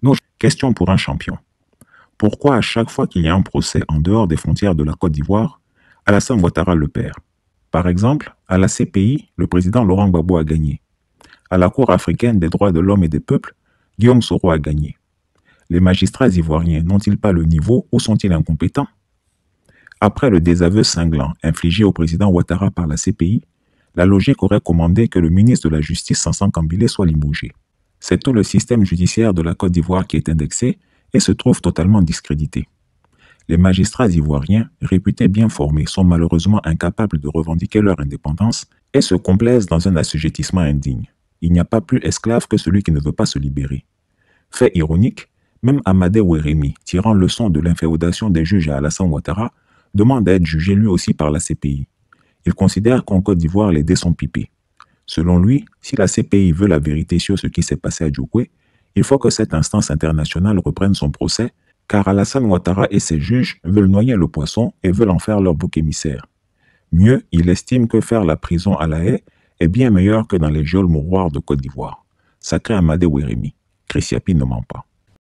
Nos question pour un champion. Pourquoi à chaque fois qu'il y a un procès en dehors des frontières de la Côte d'Ivoire, Alassane Ouattara le perd? Par exemple, à la CPI, le président Laurent Gbagbo a gagné. À la Cour africaine des droits de l'homme et des peuples, Guillaume Soro a gagné. Les magistrats ivoiriens n'ont-ils pas le niveau ou sont-ils incompétents? Après le désaveu cinglant infligé au président Ouattara par la CPI, la logique aurait commandé que le ministre de la Justice Sansan Kambilé soit limogé. C'est tout le système judiciaire de la Côte d'Ivoire qui est indexé et se trouve totalement discrédité. Les magistrats ivoiriens, réputés bien formés, sont malheureusement incapables de revendiquer leur indépendance et se complaisent dans un assujettissement indigne. Il n'y a pas plus esclave que celui qui ne veut pas se libérer. Fait ironique, même Amadé Ouérémy, tirant leçon de l'inféodation des juges à Alassane Ouattara, demande à être jugé lui aussi par la CPI. Il considère qu'en Côte d'Ivoire, les dés sont pipés. Selon lui, si la CPI veut la vérité sur ce qui s'est passé à Djoukoué, il faut que cette instance internationale reprenne son procès, car Alassane Ouattara et ses juges veulent noyer le poisson et veulent en faire leur bouc émissaire. Mieux, il estime que faire la prison à La Haye est bien meilleur que dans les geôles mouroirs de Côte d'Ivoire. Sacré Amadé Ouérémy, Chris Yapi ne ment pas.